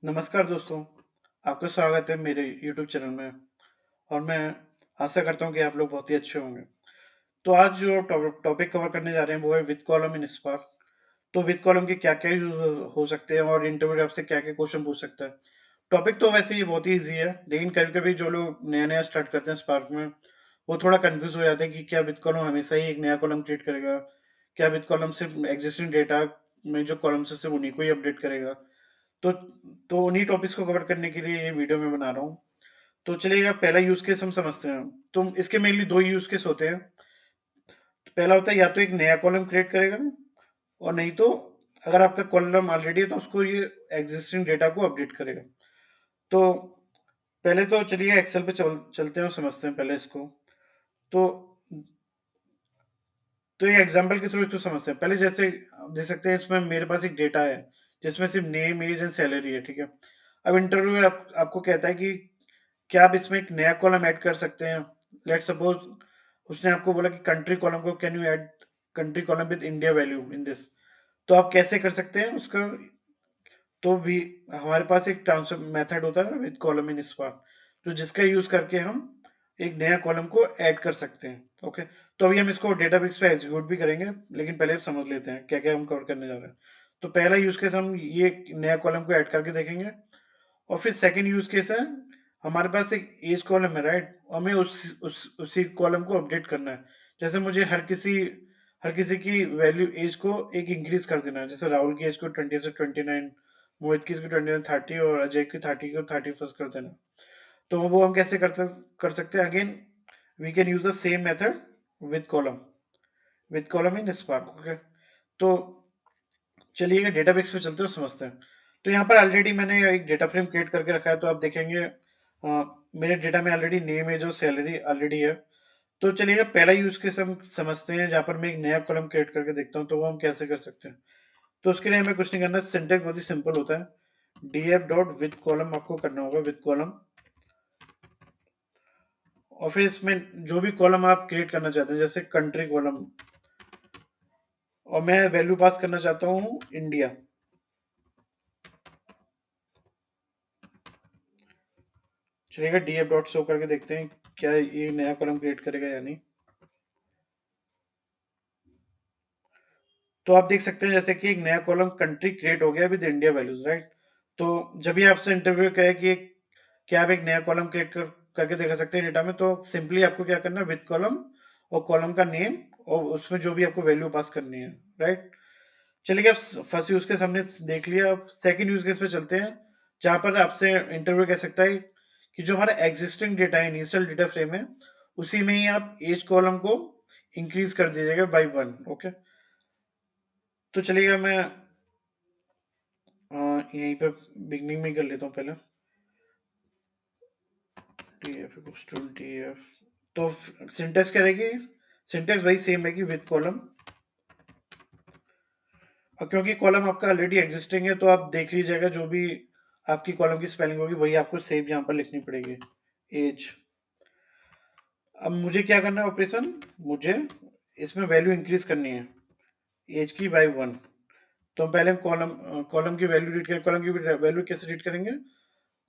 नमस्कार दोस्तों, आपका स्वागत है मेरे यूट्यूब चैनल में और मैं आशा करता हूँ कि आप लोग बहुत ही अच्छे होंगे। तो आज जो टॉपिक कवर करने जा रहे हैं वो है विद कॉलम इन स्पार्क। तो विद कॉलम के क्या-क्या यूज़ हो सकते हैं और इंटरव्यू आपसे क्या-क्या क्वेश्चन पूछ सकता है। टॉपिक तो वैसे ये बहुत ही ईज़ी है, लेकिन कभी-कभी जो लोग नया-नया स्टार्ट करते हैं स्पार्क में, वो थोड़ा कन्फ्यूज़ हो जाते हैं कि क्या विद कॉलम हमेशा ही एक नया कॉलम क्रिएट करेगा? क्या विद कॉलम सिर्फ़ एक्जिस्टिंग डेटा में जो कॉलम्स है सिर्फ़ उन्हीं को ही अपडेट करेगा? तो तो उन्हीं टॉपिक्स को कवर करने के लिए ये वीडियो मैं बना रहा हूँ। तो चलिए पहला यूज़ केस हम समझते हैं। तो इसके मेनली 2 यूज़ केस होते हैं। पहला होता है या तो एक नया कॉलम क्रिएट करेगा और नहीं तो अगर आपका कॉलम ऑलरेडी है तो उसको ये एक्जिस्टिंग डेटा को अपडेट करेगा। तो पहले तो चलिए एक्सेल पे चलते हैं और समझते हैं पहले इसको। तो तो ये एग्जांपल के थ्रू इसको समझते हैं। पहले जैसे आप देख सकते हैं इसमें मेरे पास एक डेटा है जिसमें सिर्फ नेम, एज एंड सैलरी है, ठीक है? अब इंटरव्यूअर आपको कहता है कि क्या आप इसमें एक नया कॉलम ऐड कर सकते हैं? लेट्स सपोज उसने आपको बोला कि कंट्री कॉलम को can you add country column with India value in this. तो आप कैसे कर सकते हैं उसका? तो भी हमारे पास एक ट्रांसफर मेथड होता है ना विद कॉलम इन स्पार्क, तो जिसका यूज करके हम एक नया कॉलम को ऐड कर सकते हैं। ओके, तो अभी हम इसको डेटाबेस पे एग्जीक्यूट भी करेंगे, लेकिन पहले समझ लेते हैं क्या क्या हम कवर करने जा रहे हैं। तो पहला यूज केस हम ये नया कॉलम को ऐड करके देखेंगे और फिर सेकंड यूज केस है हमारे पास एक एज कॉलम है, राइट? हमें उसी कॉलम को अपडेट करना है। जैसे मुझे हर किसी की वैल्यू एज को एक इंक्रीज कर देना है। जैसे राहुल की एज को 20 से 29, मोहित की इसको 29 30 और अजय की 30 को 31 कर देना। तो वो हम कैसे कर सकते हैं? Again we can use the same method with column with column in Spark. Okay, तो चलिए डेटाबेस पे चलते हैं और समझते हैं। तो यहाँ पर ऑलरेडी मैंने एक डेटा फ्रेम क्रिएट करके रखा है, तो आप देखेंगे मेरे डेटा में ऑलरेडी नेम है जो सैलरी ऑलरेडी है। तो चलिएगा पहला यूज केस हम समझते हैं जहाँ पर मैं एक नया कॉलम क्रिएट करके देखता हूँ, तो वो हम कैसे कर सकते हैं। तो उसके लिए हमें कुछ नहीं करना, सिंटैक्स बहुत ही सिंपल होता है। df डॉट विद कॉलम आपको करना होगा, विद कॉलम। और फिर इसमें जो भी कॉलम आप क्रिएट करना चाहते हैं, जैसे कंट्री कॉलम, और मैं वैल्यू पास करना चाहता हूँ इंडिया। चलिएगा df डॉट शो करके देखते हैं क्या ये नया कॉलम क्रिएट करेगा या नहीं। तो आप देख सकते हैं जैसे कि एक नया कॉलम कंट्री क्रिएट हो गया विद इंडिया वैल्यूज, राइट? तो जब भी आपसे इंटरव्यू कहे कि क्या आप एक नया कॉलम करके दिखा सकते हैं डेटा में, तो सिंपली आपको क्या करना है, विद कॉलम और कॉलम का नेम और उसमें जो भी आपको वैल्यू पास करनी है, राइट? चलिए आप फर्स्ट यूज केस हमने देख लिया। अब सेकंड यूज केस पे चलते हैं जहां पर आपसे इंटरव्यू कह सकता है कि जो हमारा एग्जिस्टिंग डेटा है, इनिशियल डेटा फ्रेम है, उसी में ही आप एज कॉलम को इंक्रीज कर दीजिएगा बाई 1। ओके, तो चलिएगा मैं यहीं पे बिगनिंग में कर लेता हूँ पहले। df equals to df, तो सिंटेक्स क्या रहेगी? सिंटेक्स वही सेम है कि विद कॉलम। और क्योंकि कॉलम आपका ऑलरेडी एग्जिस्टिंग है, तो आप देख लीजिएगा जो भी आपकी कॉलम की स्पेलिंग होगी वही आपको सेम यहाँ पर लिखनी पड़ेगी, एज। अब मुझे क्या करना है ऑपरेशन, मुझे इसमें वैल्यू इंक्रीज करनी है एज की बाई 1। तो हम पहले कॉलम कॉलम की वैल्यू रीड करें। कॉलम की वैल्यू कैसे रीड करेंगे?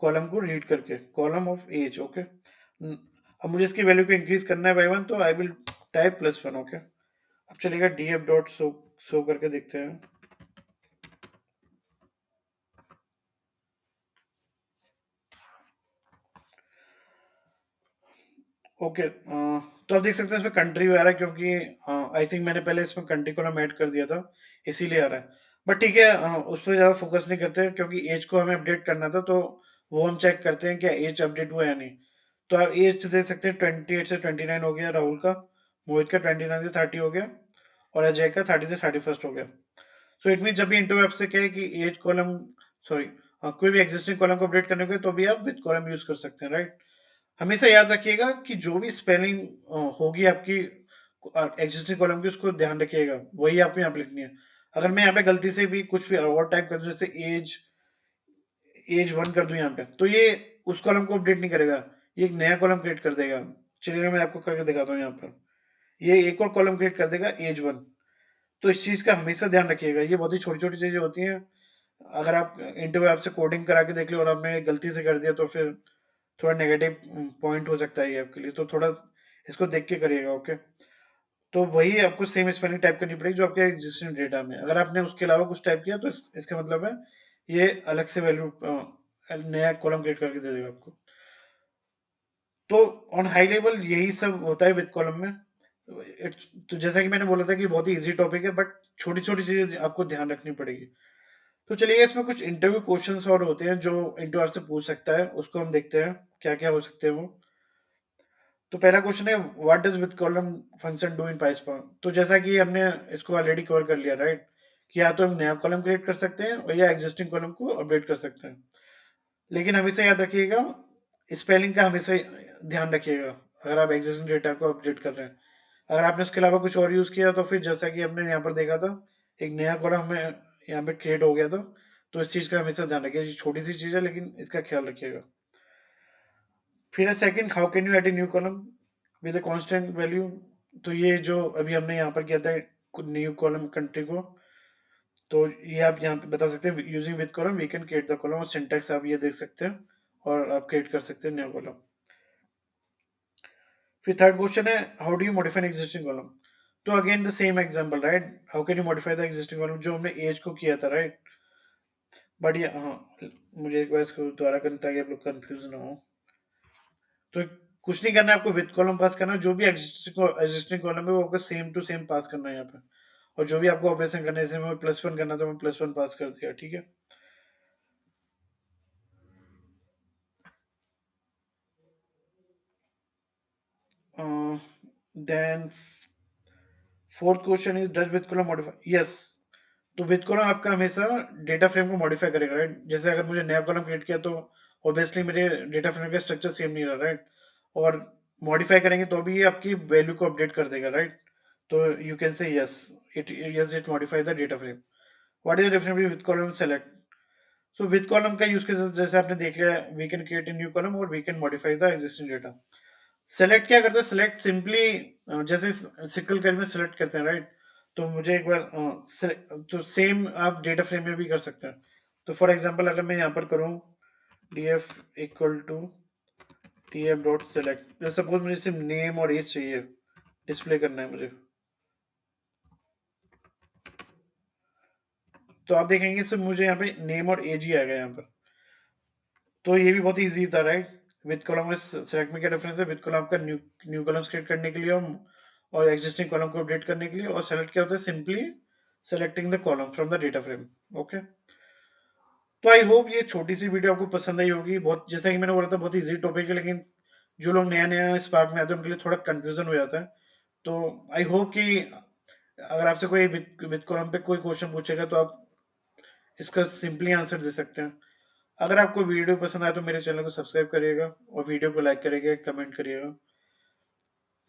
कॉलम को रीड करके, कॉलम ऑफ एज। ओके, अब मुझे इसकी वैल्यू को इंक्रीज करना है बाई 1, तो आई विल टाइप +1। ओके, अब चलेगा df डॉट शो करके देखते हैं। ओके, तो आप देख सकते हैं इसमें कंट्री भी आ रहा है, क्योंकि आई थिंक मैंने पहले इसमें कंट्री कॉलम ऐड कर दिया था, इसीलिए आ रहा है। बट ठीक है, उस पर ज़्यादा फोकस नहीं करते क्योंकि एज को हमें अपडेट करना था, तो वो हम चेक करते हैं क्या एज अपडेट हुआ या नहीं। तो आप एज देख सकते हैं 28 से 29 हो गया राहुल का, मोहित का 29 से 30 हो गया और अजय का 30 से 31 हो गया। सो इट मीन जब भी इंटरव्यू आपसे कहे कि एज कॉलम, सॉरी, कोई भी एग्जिस्टिंग कॉलम को अपडेट करने को है, तो भी आप विद कॉलम यूज कर सकते हैं, राइट? हमेशा याद रखिएगा कि जो भी स्पेलिंग होगी आपकी एग्जिस्टिंग कॉलम की, उसको ध्यान रखिएगा, वही आपको यहाँ पे लिखनी है। अगर मैं यहाँ पे गलती से भी कुछ भी और टाइप कर दूं, जैसे एज एज 1 कर दूं यहाँ पे, तो ये उस कॉलम को अपडेट नहीं करेगा, ये एक नया कॉलम क्रिएट कर देगा। चलिए मैं आपको करके दिखाता हूँ यहाँ पर। ये एक और कॉलम क्रिएट कर देगा एज 1। तो इस चीज का हमेशा ध्यान रखिएगा, ये बहुत ही छोटी छोटी चीजें होती हैं, अगर आप इंटरव्यू आपसे कोडिंग करा के देख लो और आपने गलती से कर दिया तो फिर थोड़ा नेगेटिव पॉइंट हो सकता है ये आपके लिए, तो थोड़ा इसको देख के करिएगा, ओके। तो वही आपको सेम स्पेलिंग टाइप करनी पड़ेगी जो आपके एग्जिस्टिंग डेटा में, अगर आपने उसके अलावा कुछ टाइप किया तो इसका मतलब है ये अलग से वैल्यू नया कॉलम क्रिएट करके दे देगा आपको। तो ऑन हाई लेवल यही सब होता है विद कॉलम में। तो जैसा कि मैंने बोला था कि बहुत ही इजी टॉपिक है, बट छोटी छोटी चीजें आपको ध्यान रखनी पड़ेगी। तो चलिए, इसमें कुछ इंटरव्यू क्वेश्चंस और होते हैं जो इंटरव्यू आपसे पूछ सकता है, उसको हम देखते हैं क्या क्या हो सकते हैं वो। तो पहला क्वेश्चन है, what does with column function do in Python. तो जैसा कि हमने इसको ऑलरेडी कवर कर लिया, राइट, कि या तो हम नया कॉलम क्रिएट कर सकते हैं और या एग्जिस्टिंग कॉलम को अपडेट कर सकते हैं। लेकिन हमेशा याद रखिएगा, स्पेलिंग का हमेशा ध्यान रखिएगा अगर आप एग्जिस्टिंग डेटा को अपडेट कर रहे हैं। अगर आपने उसके अलावा कुछ और यूज किया तो फिर जैसा कि हमने यहाँ पर देखा था, एक नया कॉलम हमें यहाँ पे क्रिएट हो गया था। तो इस चीज का हमेशा ध्यान रखिएगा, ये छोटी सी चीज है लेकिन इसका ख्याल रखिएगा। फिर है second, how can you add a new column with a constant value. तो ये जो अभी हमने यहाँ पर किया था न्यू कॉलम कंट्री को, तो ये आप यहाँ पे बता सकते हैं, using with column we can create the column, और सिंटैक्स आप ये देख सकते हैं और आप क्रिएट कर सकते हैं नया कॉलम। फिर थर्ड क्वेश्चन है, how do you modify existing column. तो again the same example, right, how can you modify the existing column, जो हमने एज को किया था, राइट। बट ये, हाँ, मुझे एक बार इसको दोबारा करना ताकि आप लोग कंफ्यूज ना हो। तो कुछ नहीं करना है आपको, विद कॉलम पास करना है, जो भी एग्जिस्टिंग कॉलम है वो आपको सेम टू सेम पास करना है यहाँ पे। और जो भी आपको ऑपरेशन करना है, जैसे मैं +1 करना तो मैं +1 पास कर दिया, ठीक है। Then fourth question is, does with column modify, yes. तो विद कॉलम आपका हमेशा डेटा फ्रेम को मॉडिफाई करेगा, राइट। जैसे अगर मुझे नया कॉलम क्रिएट किया तो ऑब्वियसली मेरे डेटा फ्रेम का स्ट्रक्चर सेम नहीं रहा, राइट। और मॉडिफाई करेंगे तो भी ये आपकी वैल्यू को अपडेट कर देगा, राइट। तो you can say yes, it modify the data frame. What is the difference between with column select. So with column का यूज केस जैसे आपने देख लिया, we can create a new column और we can modify the existing data. Select क्या करता है, select simply जैसे सिक्वल क्वेरी में सेलेक्ट करते हैं, राइट। तो मुझे एक बार तो सेम आप डेटा फ्रेम में भी कर सकते हैं। तो फॉर एग्जांपल अगर मैं यहाँ पर करूँ df equal to tf dot select, जैसे सपोज मुझे सिर्फ नेम और एज चाहिए, डिस्प्ले करना है मुझे, तो आप देखेंगे सिर्फ मुझे यहाँ पे नेम और एज ही आएगा यहाँ पर। तो ये भी बहुत ईजी था, राइट। विद कॉलम और सेलेक्ट में क्या डिफरेंस है, विद कॉलम आपका न्यू न्यू कॉलम्स क्रिएट करने के लिए और एग्जिस्टिंग कॉलम को अपडेट करने के लिए, और सेलेक्ट क्या होता है, simply selecting the column from the data frame, okay. तो आई होप ये छोटी सी वीडियो आपको पसंद आई होगी। बहुत, जैसा कि मैंने बोला था, बहुत इजी टॉपिक है, लेकिन जो लोग नया नया स्पार्क में आते हैं उनके लिए थोड़ा कंफ्यूजन हो जाता है। तो आई होप कि अगर आपसे कोई विद कॉलम पे कोई क्वेश्चन पूछेगा तो आप इसका सिंपली आंसर दे सकते हैं। अगर आपको वीडियो पसंद आए तो मेरे चैनल को सब्सक्राइब करिएगा और वीडियो को लाइक करिएगा, कमेंट करिएगा।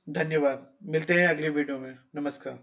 धन्यवाद, मिलते हैं अगली वीडियो में, नमस्कार।